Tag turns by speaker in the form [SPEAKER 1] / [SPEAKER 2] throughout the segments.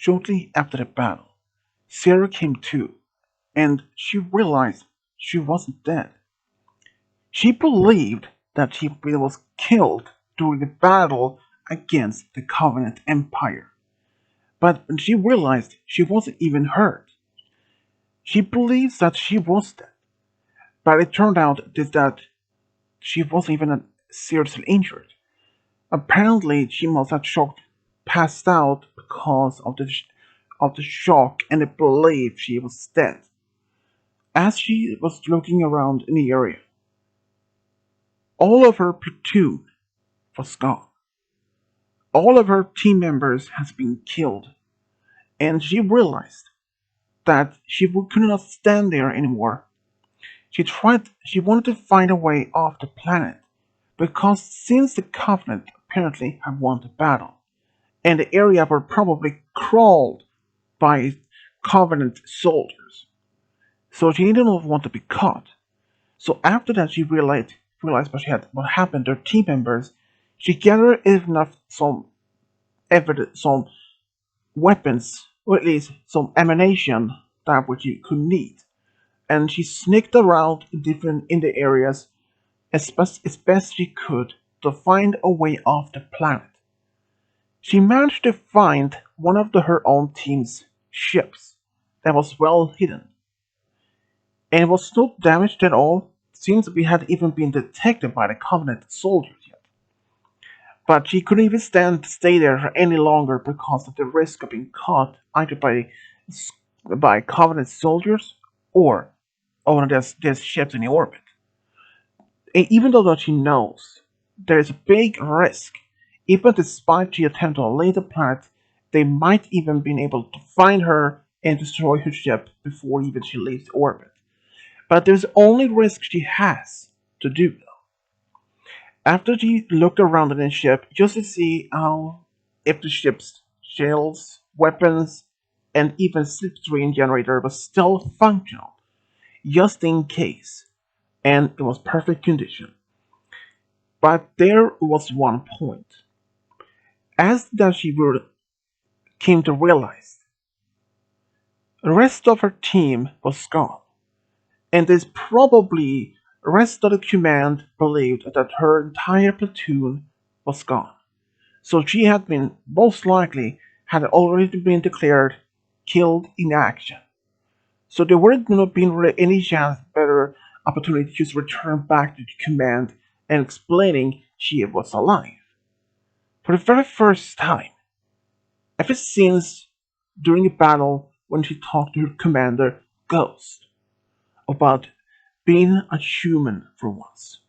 [SPEAKER 1] Shortly after the battle, Sarah came to, and she realized she wasn't dead. She believed that she was killed during the battle against the Covenant Empire, but when she realized she wasn't even hurt, she believes that she was dead. But it turned out that she wasn't even seriously injured. Apparently, she must have passed out because of the shock and the belief she was dead. As she was looking around in the area, all of her platoon was gone. All of her team members has been killed, and she realized that could not stand there anymore. She wanted to find a way off the planet, because since the Covenant apparently had won the battle, and the area were probably crawled by Covenant soldiers, so she didn't want to be caught. So after that, she realized what happened to her team members. She gathered enough some evidence, some weapons, or at least some ammunition that which you could need, and she sneaked around in the areas as best she could to find a way off the planet. She managed to find one of her own team's ships that was well hidden, and it was not damaged at all since we had even been detected by the Covenant soldiers yet. But she couldn't even stand to stay there any longer because of the risk of being caught either by Covenant soldiers or one of their ships in the orbit. And even though she knows there is a big risk, even despite she attempt to leave the planet, they might even be able to find her and destroy her ship before even she leaves orbit. But there's only risk she has to do. After she looked around in the ship just to see how if the ship's shells, weapons, and even slipstream generator was still functional, just in case, and it was perfect condition. But there was one point. As that she came to realize, the rest of her team was gone, and this probably rest of the command believed that her entire platoon was gone. So she had been most likely had already been declared killed in action. So there would not been really any chance better opportunity to just return back to the command and explaining she was alive. For the very first time, ever since during a battle when she talked to her commander, Ghost, about being a human for once.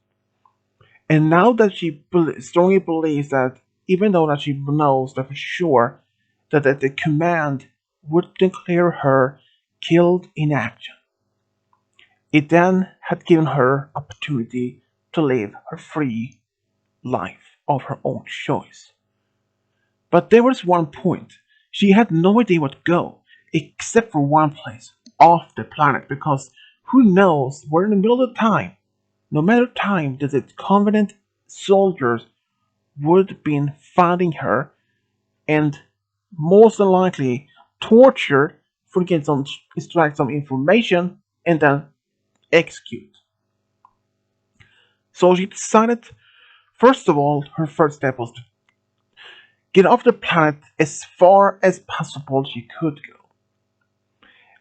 [SPEAKER 1] And now that she strongly believes that, even though that she knows that for sure that the command would declare her killed in action, it then had given her opportunity to live her free life of her own choice. But there was one point. She had no idea where to go, except for one place, off the planet, because who knows, we're in the middle of the time. No matter time that the Covenant soldiers would have been finding her and most than likely torture for getting some extract some information and then execute. So she decided, first of all, her first step was to get off the planet as far as possible she could go.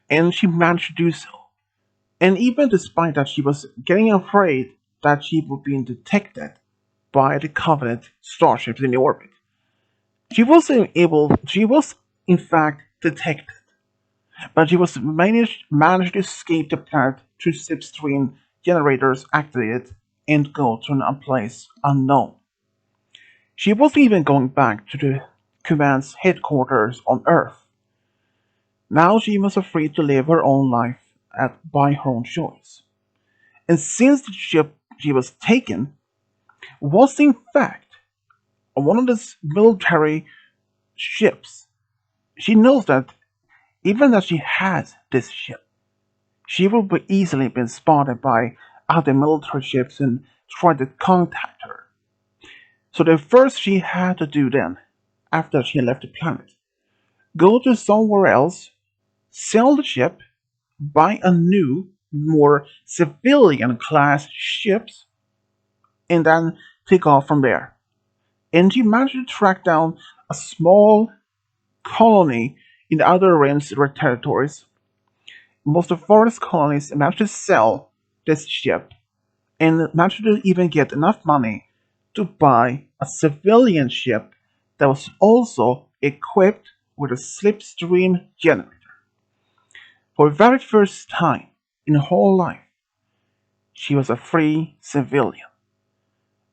[SPEAKER 1] And she managed to do so. And even despite that, she was getting afraid that she would be detected by the Covenant starships in the orbit. She was in fact detected, but she was managed to escape the planet through slipstream generators activated and go to a place unknown. She wasn't even going back to the command's headquarters on Earth. Now she was free to live her own life by her own choice. And since the ship she was taken was in fact one of the military ships, she knows that even as she has this ship, she will be easily been spotted by other military ships and try to contact her. So the first she had to do then, after she left the planet, go to somewhere else, sell the ship, buy a new, more civilian class ships, and then take off from there. And she managed to track down a small colony in the other Rim's territories. Most of Forest colonies managed to sell this ship and managed to even get enough money to buy a civilian ship that was also equipped with a slipstream generator. For the very first time in her whole life, she was a free civilian,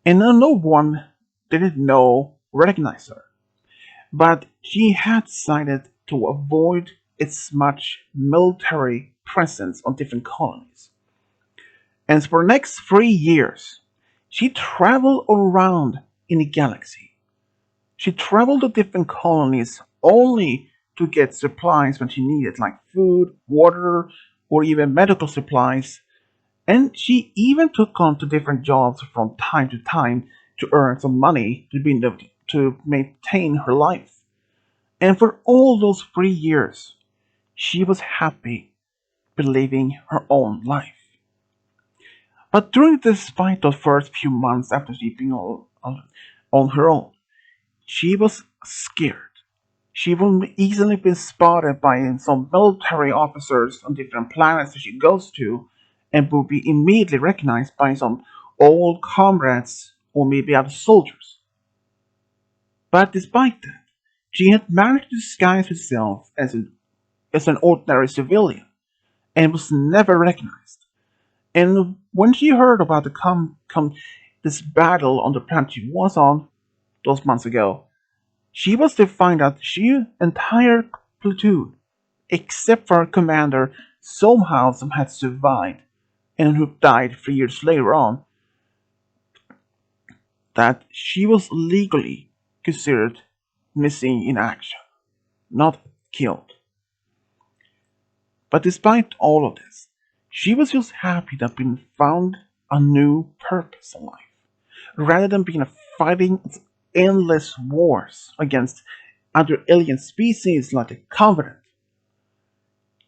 [SPEAKER 1] and no one didn't know recognize her. But she had decided to avoid its much military presence on different colonies. And for the next 3 years, she traveled around in the galaxy. She traveled to different colonies only to get supplies when she needed, like food, water, or even medical supplies. And she even took on to different jobs from time to time to earn some money to maintain her life. And for all those 3 years, she was happy believing her own life. But during despite the first few months after she being on her own, she was scared. She would easily be spotted by some military officers on different planets that she goes to, and would be immediately recognized by some old comrades or maybe other soldiers. But despite that, she had managed to disguise herself as an ordinary civilian and was never recognized. And when she heard about this battle on the planet she was on those months ago, she was to find out she entire platoon, except for her commander, somehow some had survived and who died 3 years later on, that she was legally considered missing in action, not killed. But despite all of this, she was just happy that being found a new purpose in life, rather than being fighting endless wars against other alien species like the Covenant.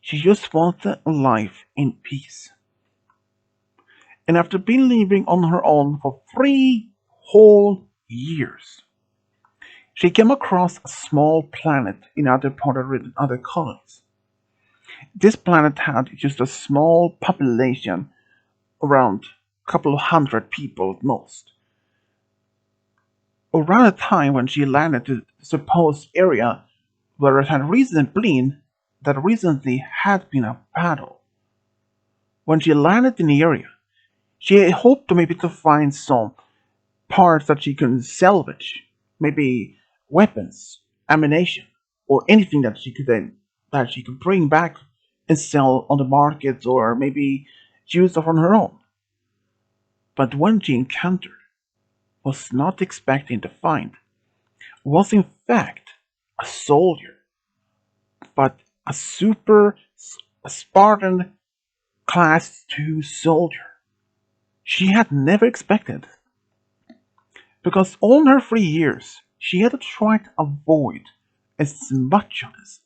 [SPEAKER 1] She just wanted a life in peace. And after being living on her own for 3 whole years, she came across a small planet in other part of other colonies. This planet had just a small population, around a couple of hundred people at most. Around the time when she landed to the supposed area where it had recently been that recently had been a battle. When she landed in the area, she hoped to maybe to find some parts that she can salvage, maybe weapons, ammunition, or anything that she could bring back and sell on the market or maybe use on her own. But when she encountered was not expecting to find was in fact a soldier, but a super a Spartan class 2 soldier. She had never expected, because all her 3 years she had tried to avoid as much of this.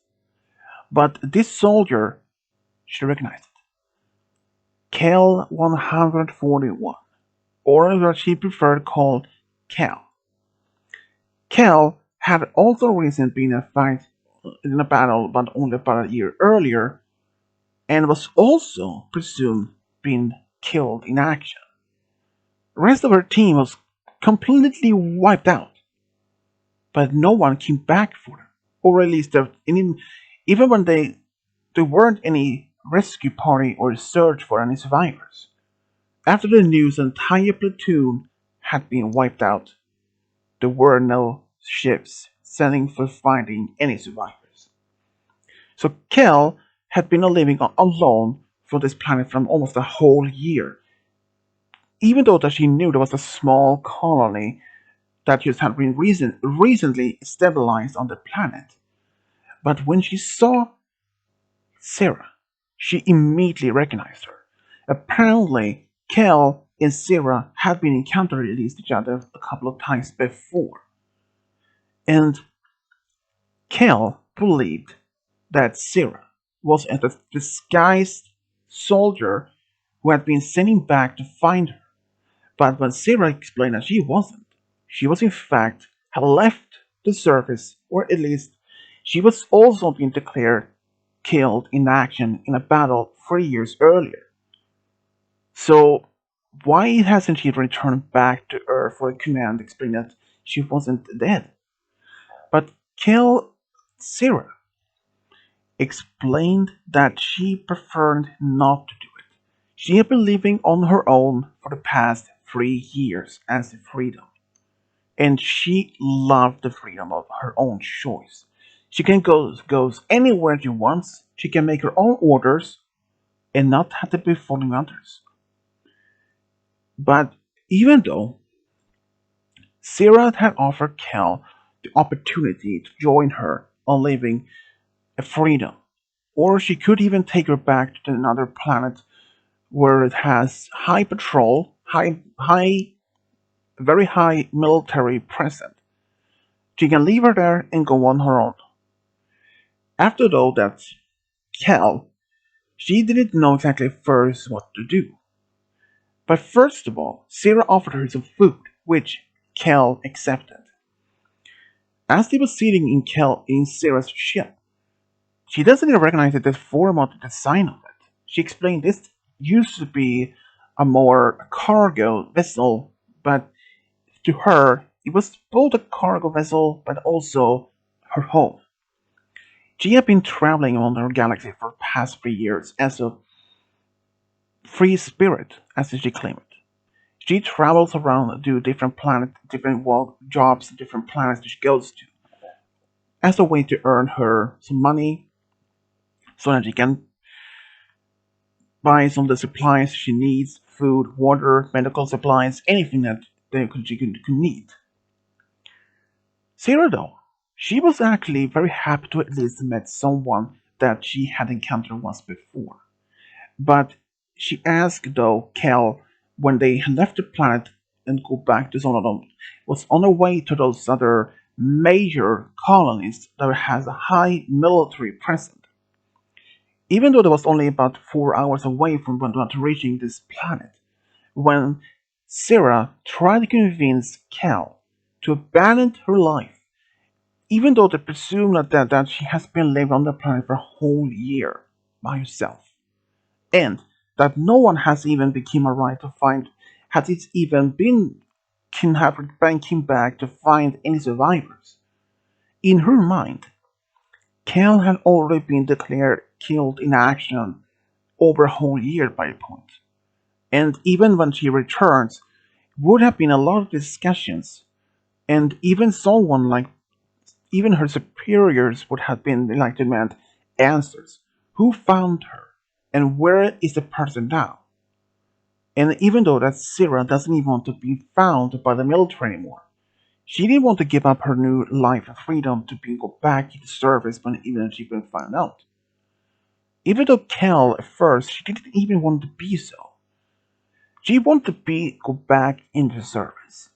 [SPEAKER 1] But this soldier, she recognized it. Cal 141, or what she preferred called Cal. Cal had also recently been in a fight in a battle, but only about a year earlier, and was also presumed being killed in action. The rest of her team was completely wiped out, but no one came back for them, or at least even when there weren't any rescue party or search for any survivors. After the news the entire platoon had been wiped out, there were no ships sailing for finding any survivors. So Kel had been living alone for this planet for almost a whole year, even though that she knew there was a small colony that just had been recently stabilized on the planet. But when she saw Sarah, she immediately recognized her. Apparently, Kel and Sarah had been encountered at least each other a couple of times before. And Kel believed that Sarah was a disguised soldier who had been sent back to find her. But when Sarah explained that she wasn't, she was in fact had left the service, or at least she was also being declared killed in action in a battle 3 years earlier. So why hasn't she returned back to Earth for a command explaining that she wasn't dead? But kill Sarah explained that she preferred not to do it. She had been living on her own for the past 3 years as a freedom, and she loved the freedom of her own choice. She can goes anywhere she wants. She can make her own orders and not have to be following others. But even though Sarah had offered Kel the opportunity to join her on living a freedom, or she could even take her back to another planet where it has high patrol, very high military presence. She can leave her there and go on her own. After though that Cal, she didn't know exactly first what to do. But first of all, Sarah offered her some food, which Cal accepted. As they were sitting in Sarah's ship, she doesn't even recognize the form or the design of it. She explained this used to be a more cargo vessel, but to her, it was both a cargo vessel but also her home. She had been traveling around her galaxy for the past 3 years as a free spirit, as she claimed. She travels around to different planets, different work jobs, different planets that she goes to, as a way to earn her some money so that she can buy some of the supplies she needs, food, water, medical supplies, anything that she could need. Sarah, though, she was actually very happy to at least met someone that she had encountered once before. But she asked, though, Kel, when they had left the planet and go back to Zonodon, was on her way to those other major colonies that has a high military presence. Even though it was only about 4 hours away from reaching this planet, when Sarah tried to convince Cal to abandon her life, even though they presume that she has been living on the planet for a whole year by herself, and that no one has even become a right to find, has it even been can have came back to find any survivors. In her mind, Cal had already been declared killed in action over a whole year by a point. And even when she returns, would have been a lot of discussions, and even someone like even her superiors would have been like to demand answers. Who found her? And where is the person now? And even though that Sarah doesn't even want to be found by the military anymore, she didn't want to give up her new life and freedom to go back into service when even if she couldn't find out. Even though Kel at first she didn't even want to be so. She wanted to go back into service.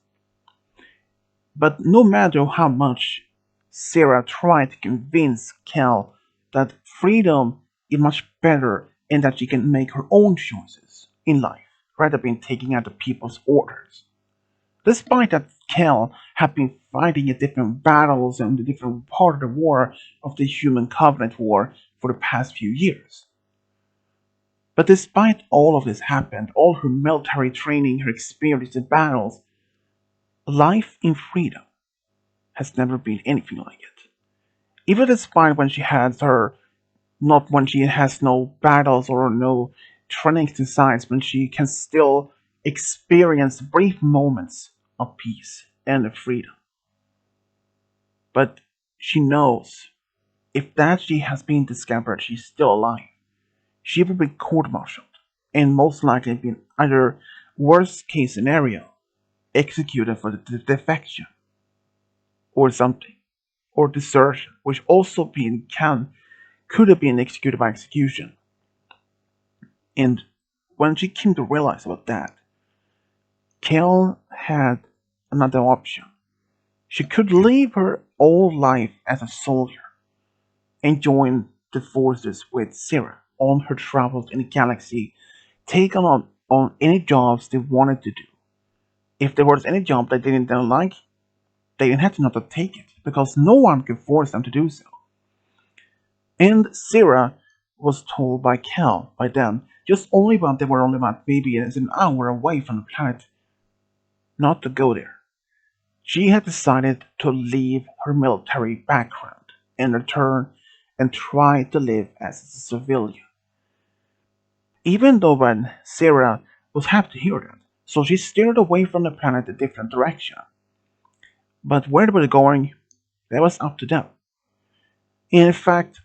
[SPEAKER 1] But no matter how much Sarah tried to convince Kel that freedom is much better and that she can make her own choices in life rather than taking out the people's orders. Despite that Kel had been fighting in different battles and the different part of the war of the Human Covenant War for the past few years. But despite all of this happened, all her military training, her experience in battles, life in freedom has never been anything like it. Even despite when she has her not when she has no battles or no training exercise, when she can still experience brief moments of peace and freedom. But she knows if that she has been discovered she's still alive, she will be court-martialed and most likely be in either worst case scenario executed for the defection or something, or desertion, which also could have been executed by execution. And when she came to realize about that, Kel had another option. She could live her old life as a soldier, and join the forces with Sarah on her travels in the galaxy, take on any jobs they wanted to do. If there was any job that they didn't like, they didn't have to not to take it because no one could force them to do so. And Sarah was told by Cal by then, just only about they were only about maybe an hour away from the planet, not to go there. She had decided to leave her military background and return and try to live as a civilian. Even though when Sarah was happy to hear that, so she steered away from the planet a different direction. But where they were going, that was up to them. In fact,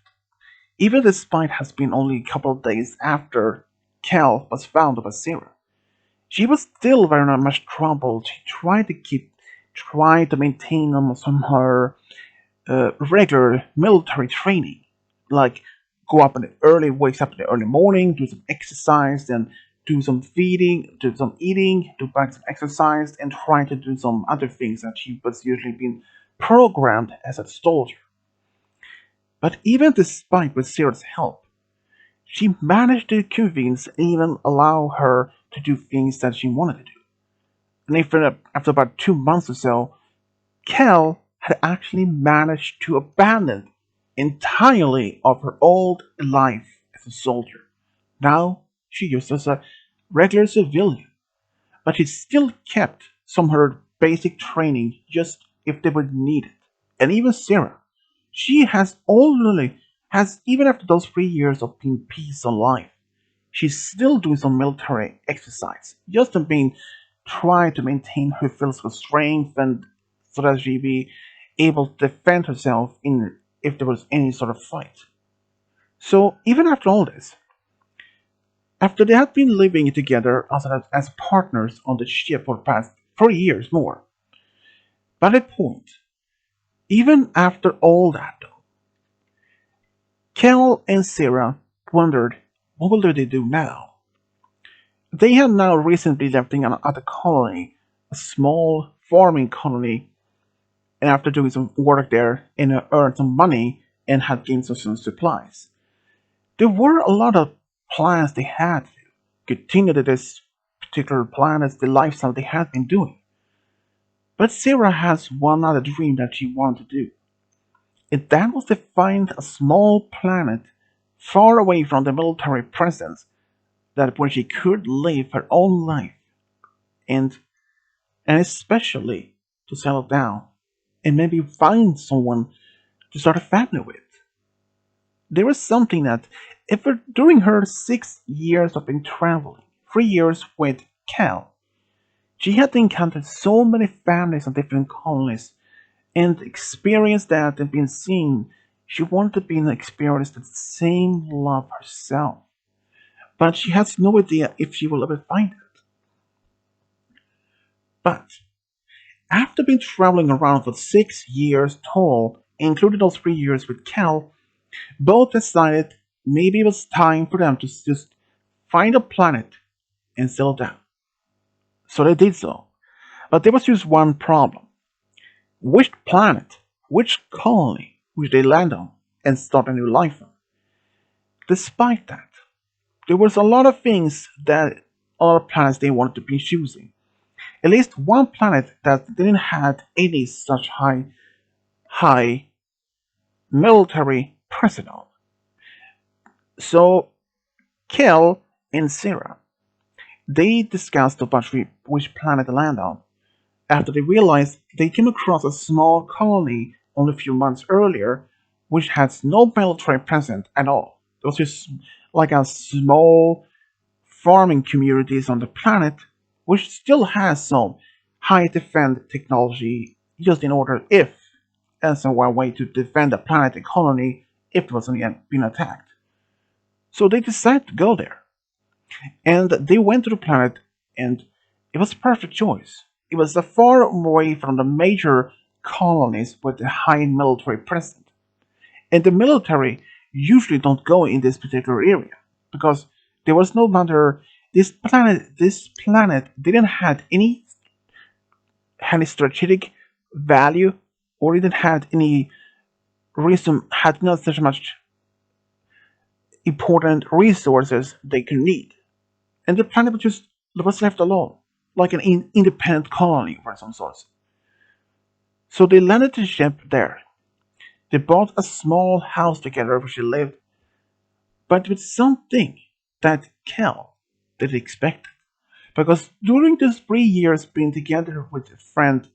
[SPEAKER 1] even despite has been only a couple of days after Cal was found by Sarah, she was still very much troubled. She tried to maintain some of her regular military training, like go up in the early, wakes up in the early morning, do some exercise, then do some feeding, do some eating, do back some exercise, and try to do some other things that she was usually being programmed as a soldier. But even despite with Sarah's help, she managed to convince and even allow her to do things that she wanted to do. And after about 2 months or so, Kel had actually managed to abandon entirely of her old life as a soldier. Now she used as a regular civilian, but she still kept some of her basic training just if they would need it. And even Sarah, she has already has even after those 3 years of being peace and life, she's still doing some military exercise, just to being try to maintain her physical strength and so that she be able to defend herself in if there was any sort of fight. So even after all this, after they had been living together as partners on the ship for the past 3 years more, by that point, even after all that though, Kel and Sarah wondered what will they do now? They had now recently left another colony, a small farming colony, and after doing some work there and earned some money and had gained some supplies. There were a lot of plans they had to continue to this particular plan as the lifestyle they had been doing. But Sarah has one other dream that she wanted to do, and that was to find a small planet far away from the military presence that where she could live her own life and and especially to settle down and maybe find someone to start a family with. There was something that ever during her 6 years of being traveling, 3 years with Cal, she had encountered so many families and different colonies and experienced that and been seen. She wanted to be and experience the same love herself. But she has no idea if she will ever find it. But after being traveling around for 6 years total, including those 3 years with Cal, both decided maybe it was time for them to just find a planet and settle down. So they did so. But there was just one problem. Which planet, which colony would they land on and start a new life on? Despite that, there was a lot of things that other planets they wanted to be choosing. At least one planet that didn't have any such high military personnel. So Kel and Sarah they discussed about which planet to land on after they realized they came across a small colony only a few months earlier which has no military presence at all. It was just like a small farming communities on the planet which still has some high defense technology just in order if as a way to defend the planet and colony if it was being attacked. So they decided to go there. And they went to the planet, and it was a perfect choice. It was far away from the major colonies with a high military presence. And the military usually don't go in this particular area because there was no matter this planet didn't have any strategic value or even had any Rhizome had not such much important resources they could need, and the planet was left alone, like an independent colony for some sort. So they landed the ship there. They bought a small house together where she lived, but with something that Cal didn't expect. Because during those 3 years being together with her friend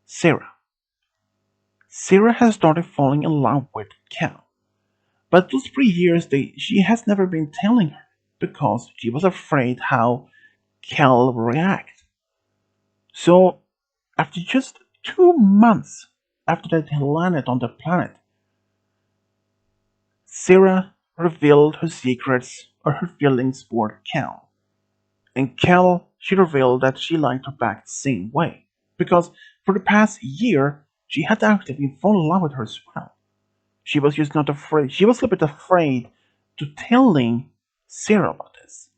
[SPEAKER 1] Sarah, Sarah has started falling in love with Cal. But those 3 years she has never been telling her because she was afraid how Cal will react. So after just 2 months after they landed on the planet, Sarah revealed her secrets or her feelings for Cal. And Cal, she revealed that she liked her back the same way. Because for the past year, she had actually been falling in love with her as well. She was just not afraid. She was a little bit afraid to telling Sarah about this.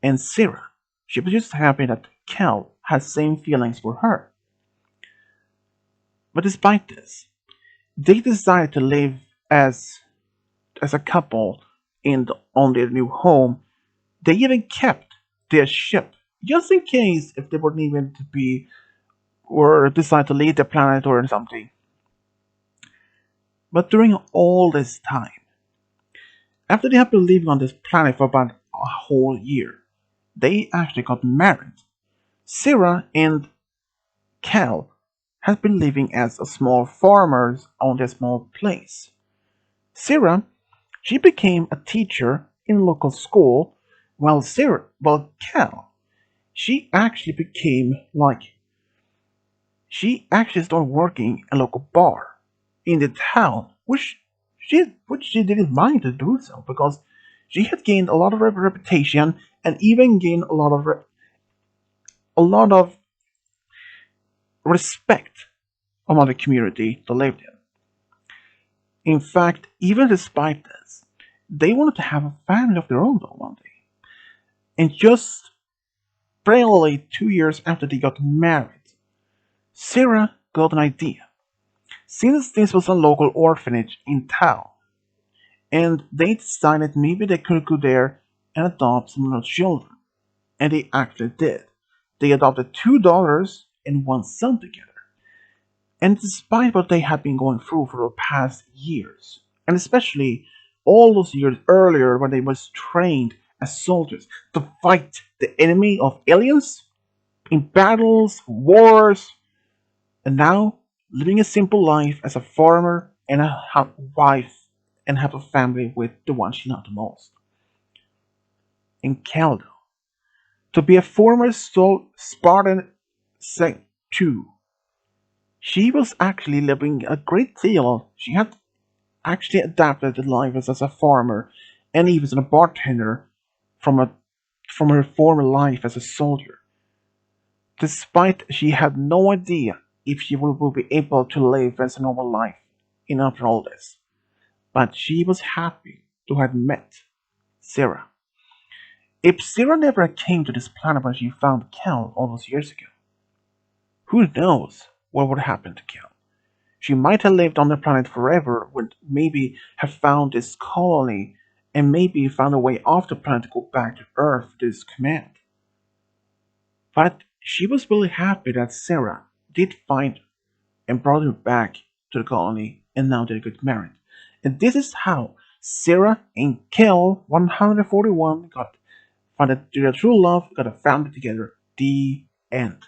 [SPEAKER 1] And Sarah, she was just happy that Cal had same feelings for her. But despite this, they decided to live as a couple on their new home. They even kept their ship just in case if they were even to be or decide to leave the planet or something. But during all this time, after they had been living on this planet for about a whole year, they actually got married. Sarah and Cal had been living as a small farmers on this small place. Sarah, she became a teacher in a local school, while Cal, she actually became like she actually started working a local bar in the town, which she didn't mind to do so because she had gained a lot of reputation and even gained a lot of respect among the community they lived in. In fact, even despite this, they wanted to have a family of their own though one day. And just barely 2 years after they got married, Sarah got an idea. Since this was a local orphanage in town, and they decided maybe they could go there and adopt some little children. And they actually did. They adopted $2 and $1 together. And despite what they had been going through for the past years, and especially all those years earlier when they was trained as soldiers to fight the enemy of aliens in battles, wars, and now living a simple life as a farmer and a wife and have a family with the one she loved the most. In Caldo, to be a former Spartan Sect 2, she was actually living a great deal. She had actually adapted to life as a farmer and even as a bartender from a from her former life as a soldier. Despite she had no idea if she would be able to live as a normal life in after all this. But she was happy to have met Sarah. If Sarah never came to this planet when she found Cal all those years ago, who knows what would happen to Cal? She might have lived on the planet forever, would maybe have found this colony, and maybe found a way off the planet to go back to Earth to this command. But she was really happy that Sarah did find her and brought her back to the colony, and now they got married. And this is how Sarah and Kel 141 got found their true love, got a family together. The end.